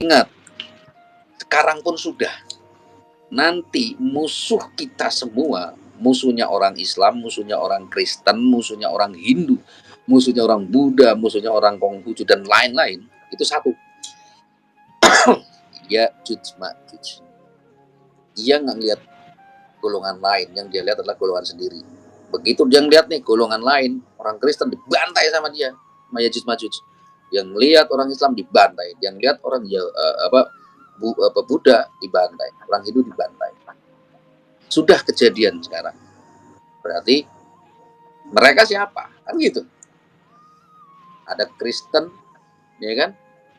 Ingat, sekarang pun sudah. Nanti musuh kita semua, musuhnya orang Islam, musuhnya orang Kristen, musuhnya orang Hindu, musuhnya orang Buddha, musuhnya orang Konghucu dan lain-lain, itu satu. Ya'juj Ma'juj. Dia nggak lihat golongan lain, yang dia lihat adalah golongan sendiri. Begitu dia lihat nih golongan lain, orang Kristen dibantai sama dia, sama Ya'juj Ma'juj. Yang lihat orang Islam dibantai, yang lihat orang Buddha dibantai, orang Hindu dibantai. Sudah kejadian sekarang. Berarti mereka siapa? Kan gitu. Ada Kristen, ya kan?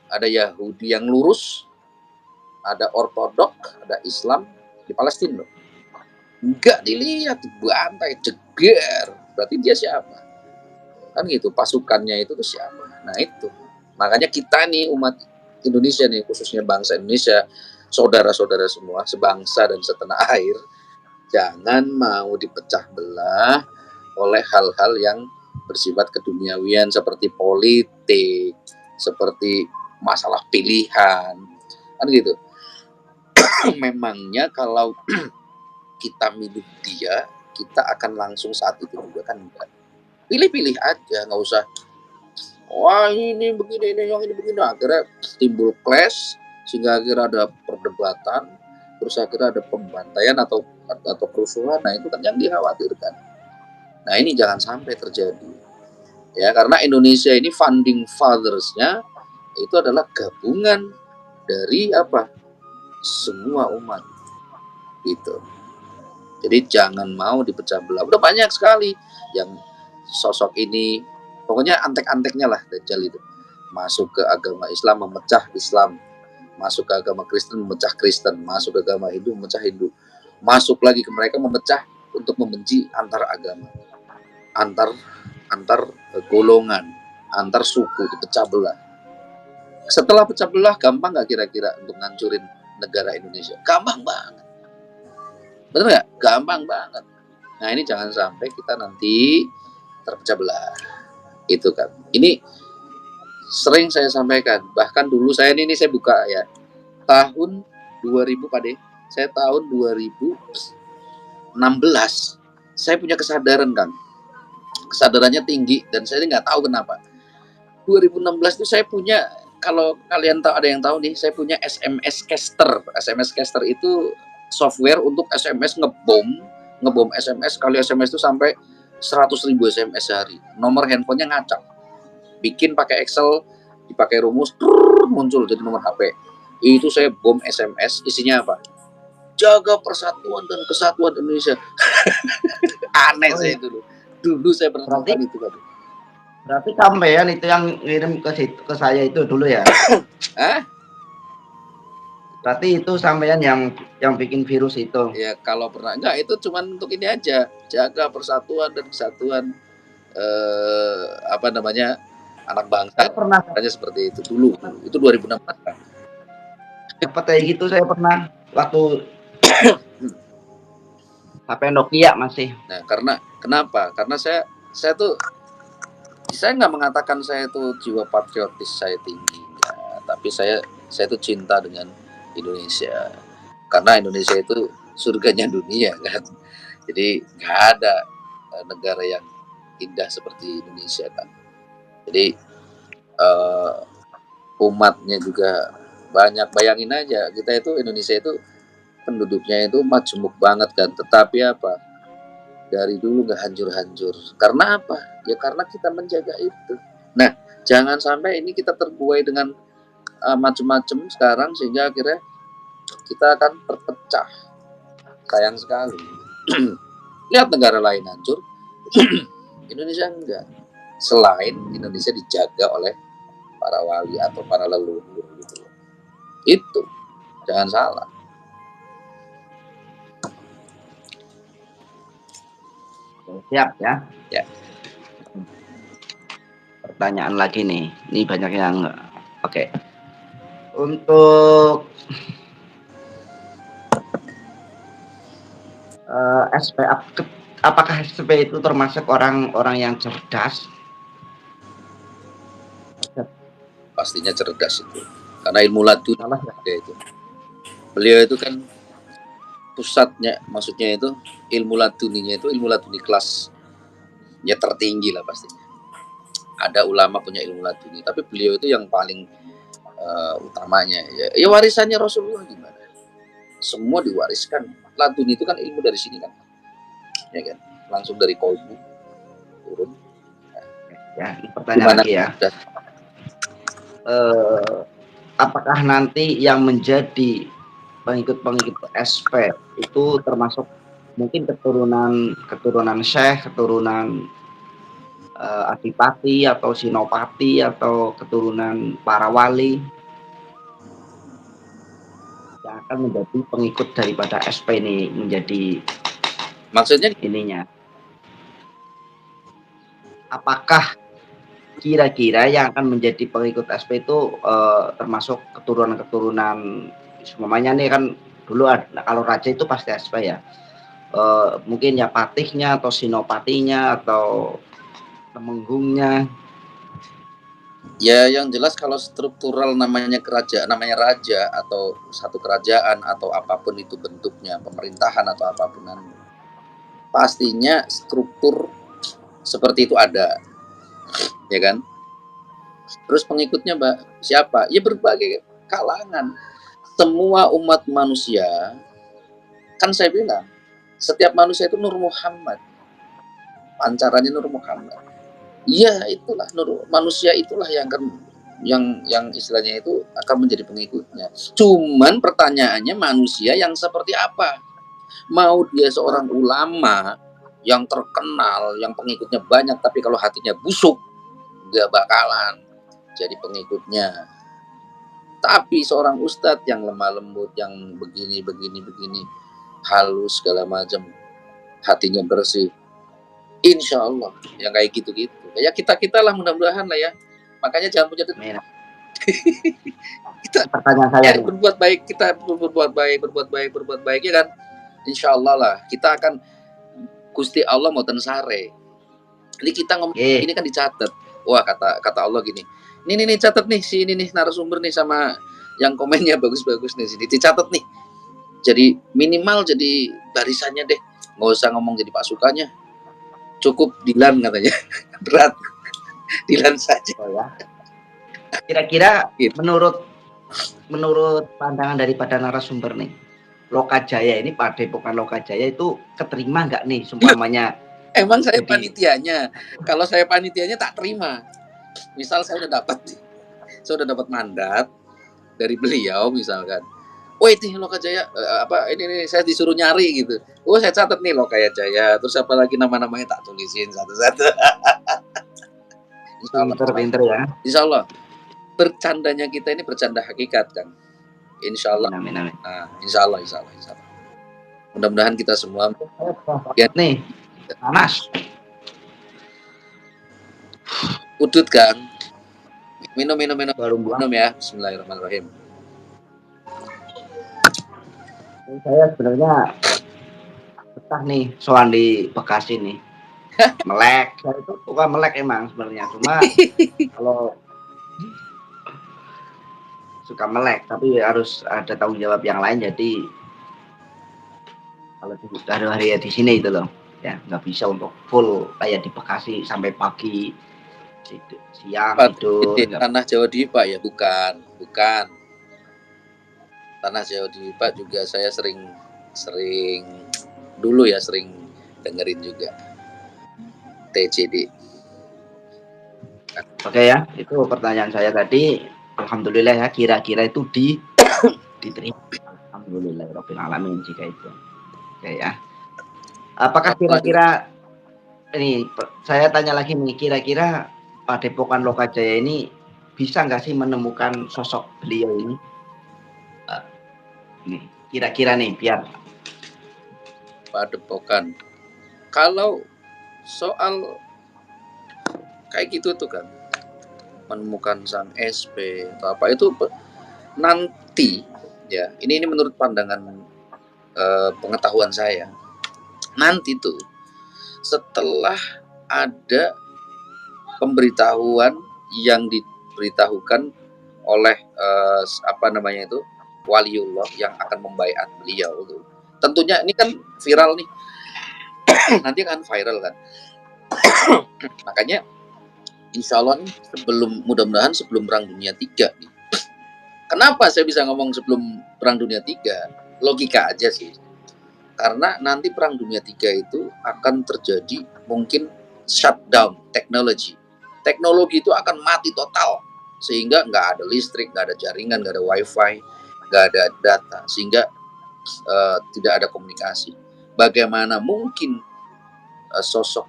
Ada Yahudi yang lurus, ada Ortodok, ada Islam di Palestina. Enggak dilihat, dibantai, jeger. Berarti dia siapa? Kan gitu, pasukannya itu tuh siapa? Nah itu. Makanya kita nih umat Indonesia nih, khususnya bangsa Indonesia, saudara-saudara semua, sebangsa dan setanah air, jangan mau dipecah belah oleh hal-hal yang bersifat keduniawian seperti politik, seperti masalah pilihan, kan gitu. Memangnya kalau kita milih dia, kita akan langsung saat itu juga kan enggak. Pilih-pilih aja, nggak usah wah ini begini, ini yang ini begini. Akhirnya timbul clash, sehingga akhirnya ada perdebatan, terus akhirnya ada pembantaian atau kerusuhan. Nah itu kan yang dikhawatirkan. Nah ini jangan sampai terjadi, ya, karena Indonesia ini founding fathers-nya itu adalah gabungan dari apa, semua umat gitu. Jadi jangan mau dipecah belah. Udah banyak sekali yang sosok ini, pokoknya antek-anteknya lah Dajjal itu. Masuk ke agama Islam memecah Islam, masuk ke agama Kristen memecah Kristen, masuk ke agama Hindu memecah Hindu, masuk lagi ke mereka memecah untuk membenci antar agama, antar golongan, antar suku, dipecah belah. Setelah pecah belah, gampang nggak kira-kira untuk ngancurin negara Indonesia? Gampang banget. Bener nggak? Gampang banget. Nah ini jangan sampai kita nanti terpecah belah. Itu kan. Ini sering saya sampaikan. Bahkan dulu saya saya buka ya. Tahun 2000 Pak De. Saya tahun 2016. Saya punya kesadaran kan. Kesadarannya tinggi dan saya nggak tahu kenapa. 2016 itu saya punya, kalau kalian tahu, ada yang tahu nih, saya punya SMS caster. SMS caster itu software untuk SMS ngebom SMS. Kali SMS itu sampai 100.000 SMS sehari. Nomor handphonenya ngacak. Bikin pakai Excel, dipakai rumus, muncul jadi nomor HP. Itu saya bom SMS, isinya apa? Jaga persatuan dan kesatuan Indonesia. Aneh saya dulu. Dulu saya pernah nonton itu kan. Berarti sampean itu yang ngirim ke saya itu dulu ya? Hah? Berarti itu sampean yang bikin virus itu? Ya kalau pernah, enggak, itu cuman untuk ini aja, jaga persatuan dan kesatuan apa namanya, anak bangsa. Saya pernah Hanya seperti itu dulu. Itu 2016 kan. dapat kayak gitu, saya pernah waktu HP Nokia masih. Nah, kenapa? Karena saya tuh, saya nggak mengatakan saya tuh jiwa patriotis saya tinggi, ya, tapi saya tuh cinta dengan Indonesia. Karena Indonesia itu surganya dunia kan. Jadi nggak ada negara yang indah seperti Indonesia kan. Jadi umatnya juga banyak. Bayangin aja, kita itu Indonesia itu penduduknya itu majemuk banget kan. Tetapi apa? Dari dulu nggak hancur-hancur. Karena apa? Ya karena kita menjaga itu. Nah, jangan sampai ini kita terbuai dengan macam-macam sekarang sehingga akhirnya kita akan terpecah. Sayang sekali. Lihat negara lain hancur, Indonesia enggak. Selain Indonesia dijaga oleh para wali atau para leluhur gitu. Itu jangan salah. Siap ya. Ya. Pertanyaan lagi nih. Ini banyak yang oke. Untuk SP, apakah SP itu termasuk orang-orang yang cerdas? Pastinya cerdas itu. Karena ilmu laduni salah ya. itu. Beliau itu kan pusatnya, maksudnya itu ilmu laduninya itu ilmu laduni kelasnya tertinggi lah pastinya. Ada ulama punya ilmu laduni, tapi beliau itu yang paling utamanya ya warisannya Rasulullah gimana? Semua diwariskan. Laduni itu kan ilmu dari sini kan, ya kan? Langsung dari kolbu turun. Ya, ini pertanyaan lagi ya. Apakah nanti yang menjadi pengikut SP itu termasuk mungkin keturunan Syekh, keturunan Adipati atau Sinopati atau keturunan para wali yang akan menjadi pengikut daripada SP ini, menjadi Maksudnya ininya. Apakah kira-kira yang akan menjadi pengikut SP itu termasuk keturunan-keturunan, semuanya nih kan dulu ada, kalau raja itu pasti SP ya, mungkin ya patihnya atau sinopatinya atau temenggungnya. ya yang jelas kalau struktural namanya kerajaan, namanya raja atau satu kerajaan atau apapun itu bentuknya, pemerintahan atau apapun, pastinya struktur seperti itu ada, ya kan? Terus pengikutnya siapa? Ya berbagai kalangan. Semua umat manusia, kan saya bilang, setiap manusia itu Nur Muhammad. Pancarannya Nur Muhammad. Iya, itulah manusia itulah yang akan yang istilahnya itu akan menjadi pengikutnya. Cuman pertanyaannya manusia yang seperti apa? Mau dia seorang ulama yang terkenal, yang pengikutnya banyak, tapi kalau hatinya busuk, gak bakalan jadi pengikutnya. Tapi seorang ustadz yang lemah lembut, yang begini, halus segala macam, hatinya bersih, insya Allah yang kayak gitu-gitu. Ya kita lah mudah-mudahan lah ya. Makanya jangan punya kita Pertanyaan saya nih. berbuat baik, kita berbuat baik ya kan. Insya Allah lah kita akan Gusti Allah mau tensare. Ini kita ngomong ini kan dicatat. Wah kata Allah gini. Ini catat nih si ini nih narasumber nih sama yang komennya bagus-bagus nih sini dicatat nih. Jadi minimal jadi barisannya deh. Nggak usah ngomong jadi pasukannya. Cukup Dilan katanya. Berat. Dilan saja. Oh ya. Kira-kira menurut pandangan daripada narasumber nih, Lokajaya ini, Padepokan Lokajaya itu keterima nggak nih sumpamanya? Emang saya panitianya. Kalau saya panitianya tak terima. Misal saya udah dapat mandat dari beliau misalkan. Oh ini Lokajaya ini saya disuruh nyari gitu. Oh saya catat nih Lokajaya. Terus apa lagi nama-namanya tak tulisin satu-satu. Pinter ya. Insya Allah. Bercandanya kita ini bercanda hakikat kan. Insya Allah. Amin. Nah, insya Allah. Mudah-mudahan kita semua. Ya. Nih, panas. Udut kan. Minum. Baru minum ya. Bismillahirrahmanirrahim. Saya sebenarnya betah nih soal di Bekasi nih. Melek. Saya itu suka melek emang sebenarnya. Cuma kalau suka melek, tapi harus ada tanggung jawab yang lain. Jadi kalau hari di sini itu loh, ya nggak bisa untuk full kayak di Bekasi sampai pagi, siang tidur. Tanah Jawa Dipa ya, bukan. Tanah Jawa Dipa juga saya sering dulu ya sering dengerin juga. TCD. Oke ya, itu pertanyaan saya tadi. Alhamdulillah ya, kira-kira itu diterima. Alhamdulillah Rabbil Alamin jika itu. Oke ya. Apakah kira-kira ini saya tanya lagi nih, kira-kira Padepokan Lokajaya ini bisa nggak sih menemukan sosok beliau ini? Nih, kira-kira nih biar Padepokan. Kalau soal kayak gitu tuh kan, menemukan sang SP atau apa itu nanti ya. Ini menurut pandangan pengetahuan saya. Nanti tuh setelah ada pemberitahuan yang diberitahukan oleh apa namanya itu, waliullah yang akan membaiat beliau tuh. Tentunya ini kan viral nih. Nanti akan viral kan. Makanya insya Allah nih mudah-mudahan sebelum Perang Dunia III nih. Kenapa saya bisa ngomong sebelum Perang Dunia III? Logika aja sih. Karena nanti Perang Dunia III itu akan terjadi mungkin shutdown teknologi. Teknologi itu akan mati total. Sehingga nggak ada listrik, nggak ada jaringan, nggak ada wifi, nggak ada data. Sehingga tidak ada komunikasi. Bagaimana mungkin sosok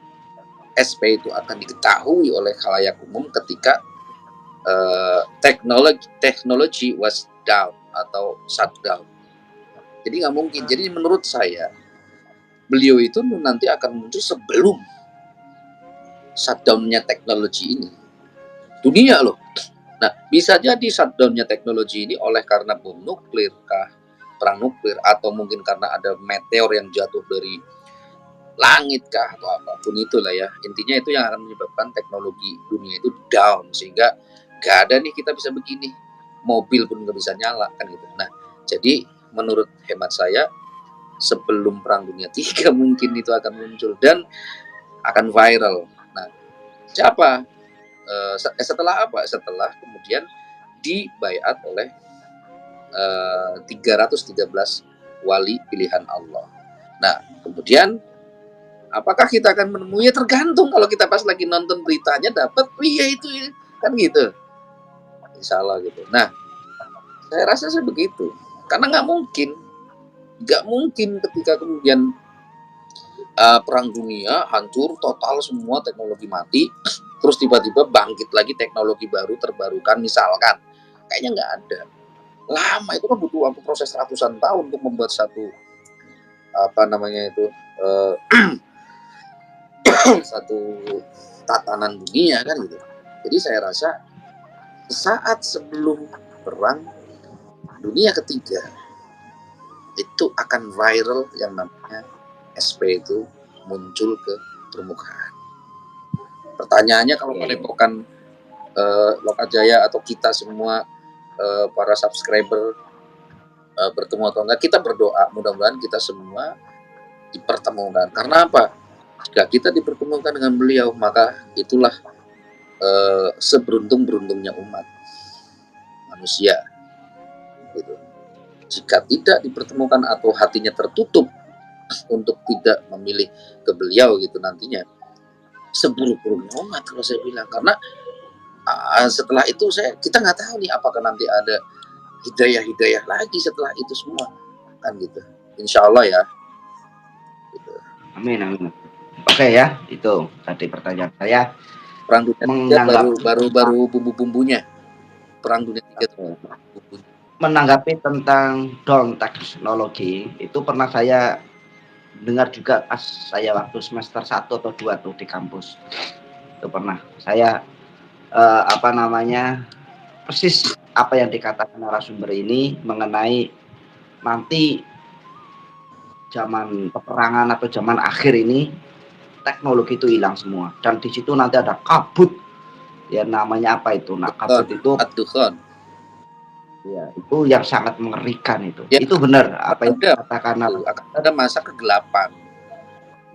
SP itu akan diketahui oleh khalayak umum ketika teknologi was down atau shutdown. Jadi nggak mungkin. Jadi menurut saya beliau itu nanti akan muncul sebelum shutdown-nya teknologi ini. Dunia loh. Nah, bisa jadi shutdown-nya teknologi ini oleh karena bom nuklir kah, perang nuklir, atau mungkin karena ada meteor yang jatuh dari langit kah, atau apapun itulah ya. Intinya itu yang akan menyebabkan teknologi dunia itu down, sehingga gak ada nih kita bisa begini, mobil pun gak bisa nyala kan gitu. Nah, jadi menurut hemat saya sebelum Perang Dunia III mungkin itu akan muncul dan akan viral. Nah, siapa? Setelah apa? Setelah kemudian dibaiat oleh 313 wali pilihan Allah. Nah, kemudian apakah kita akan menemuinya? Tergantung. Kalau kita pas lagi nonton beritanya dapat, iya itu kan gitu. Insya Allah gitu. Nah, saya rasa sih begitu. Karena nggak mungkin ketika kemudian perang dunia hancur total, semua teknologi mati, terus tiba-tiba bangkit lagi teknologi baru terbarukan misalkan, kayaknya nggak ada. Lama, itu kan butuh waktu proses ratusan tahun untuk membuat satu apa namanya itu satu tatanan dunia kan gitu. Jadi saya rasa saat sebelum Perang Dunia Ketiga itu akan viral yang namanya SP itu muncul ke permukaan. Pertanyaannya kalau padepokan Lokajaya atau kita semua para subscriber bertemu atau enggak, kita berdoa mudah-mudahan kita semua dipertemukan. Karena apa? Jika kita dipertemukan dengan beliau, maka itulah seberuntung-beruntungnya umat manusia. Gitu. Jika tidak dipertemukan atau hatinya tertutup untuk tidak memilih ke beliau gitu nantinya, seburuk-buruknya umat kalau saya bilang. Karena setelah itu kita nggak tahu nih apakah nanti ada hidayah lagi setelah itu semua kan gitu. Insya Allah ya gitu. Amin. Oke ya, itu tadi pertanyaan saya. Perang Dunia III baru bumbu-bumbunya. Perang Dunia III bumbunya. Menanggapi tentang down teknologi itu pernah saya dengar juga pas saya waktu semester 1 atau 2 tuh di kampus. Itu pernah saya persis apa yang dikatakan narasumber ini mengenai nanti zaman peperangan atau zaman akhir ini teknologi itu hilang semua dan di situ nanti ada kabut ya, namanya apa itu? Nah, kabut itu ya, itu yang sangat mengerikan itu. Ya, itu benar apa yang dikatakan ada masa kegelapan.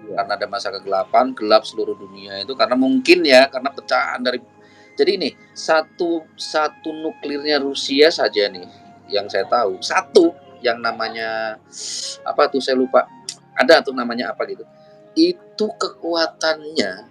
Ya. Karena ada masa kegelapan, gelap seluruh dunia itu karena mungkin ya karena pecahan dari. Jadi ini satu nuklirnya Rusia saja nih yang saya tahu, satu yang namanya apa tuh saya lupa, ada tuh namanya apa gitu, itu kekuatannya